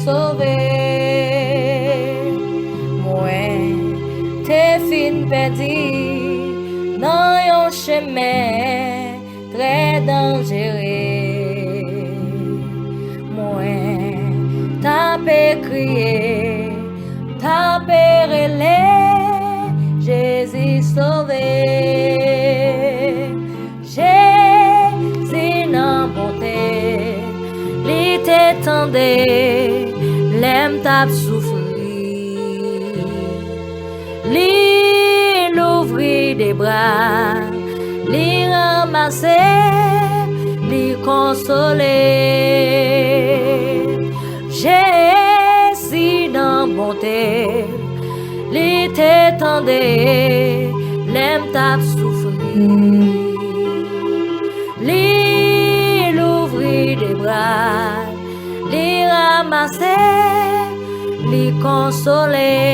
sauvé. Moi, t'es fin perdu dans un chemin très dangereux. Moi, t'as crié, t'as relé, Jésus sauvé. Jésus n'a bonté, lui t'étendait, l'aime t'a souffri. Lui l'ouvrit des bras, lui ramassait, lui consolait. Jésus dans bonté, lui t'étendait, l'aime t'a souffri. Lui l'ouvrit des bras, lui ramassait, lui consolait.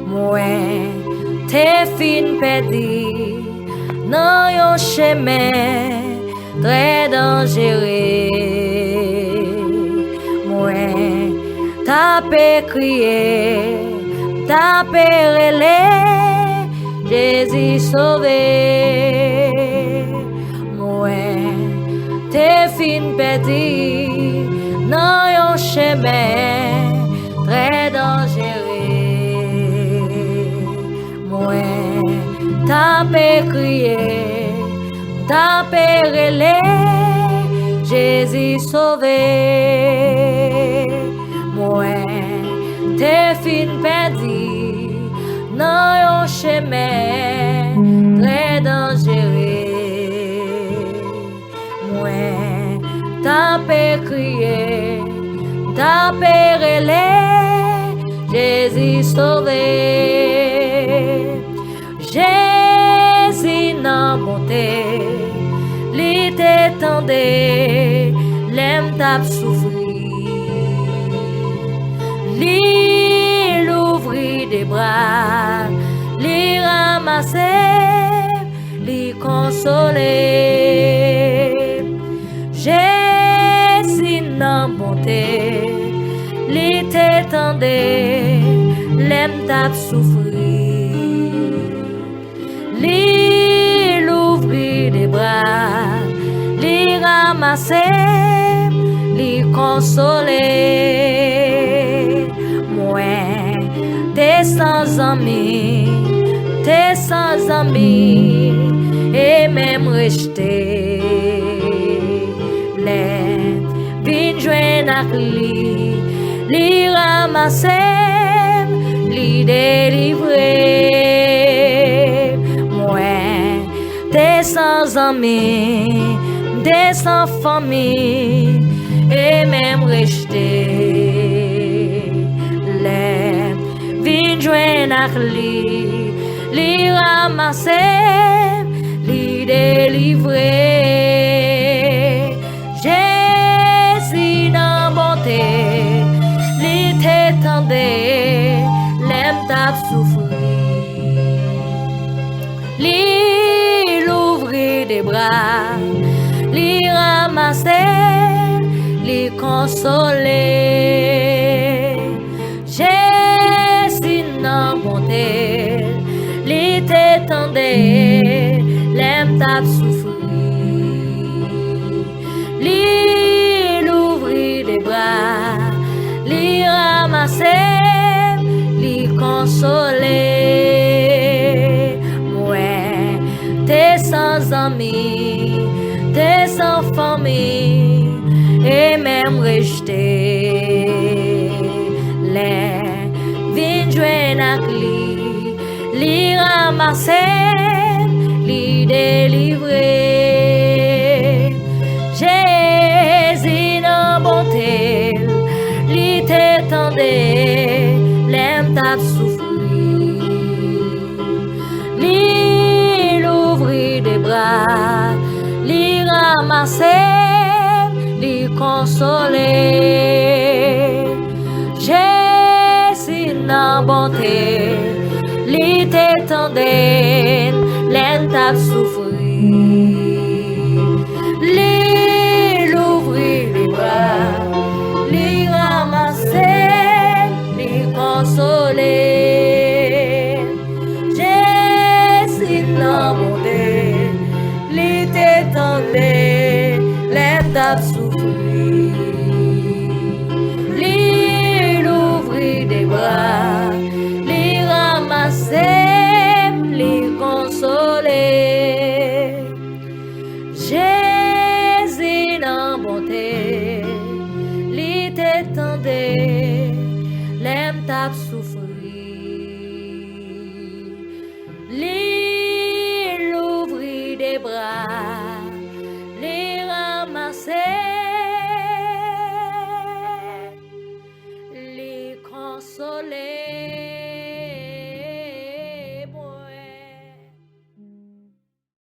Moi, t'es fin perdu dans un chemin très dangereux. Moi, t'as crié, t'as relé, Jésus sauvé. Moi, t'es fin perdu dans un chemin très dangereux. Moi, t'as crié, t'as relé, Jésus sauvé. Moi, t'es fin perdu dans un chemin très dangereux. Moi, t'as crié, t'as relé, Jésus sauvé. Jésus n'a bonté, lui t'étendait, l'aime t'a souffri. Lui l'ouvrit des bras, lui ramassait, lui consolait. Jésus n'a bonté, lui t'étendait, l'aime t'a souffri. Lui l'ouvrit des bras, lui ramassait, lui consolait. Moi, t'es sans amis, et même rejeté. Les vins joints à li ramasser, li délivrer. Moi, t'es sans amis, t'es sans famille, et même rejeté. Les vins joints à li ramasser, li délivrer. Jésus dans bonté, li t'étendait, l'aime t'a souffri. Li l'ouvrit des bras, li ramasser, li consoler. Jésus dans bonté, li t'étendait, l'aime t'a souffri. Li l'ouvrit des bras, li ramasser, li consoler. Moi, t'es sans amis, t'es sans famille, et même rejeté. Les vins joints à li ramasser, li délivrer. Jésus dans bonté, li t'étendait, l'aime t'a souffri. Li l'ouvrit des bras, li ramasser, li consoler. Jésus dans bonté, li t'étendait, l'aime t'a souffri. Li l'ouvrit des bras, t'a souffri. Li l'ouvrit des bras, li ramasser, li consoler. Jésus en bonté, li t'étendait, l'aime t'a souffri. Li l'ouvrit des bras, li ramasser, li consoler.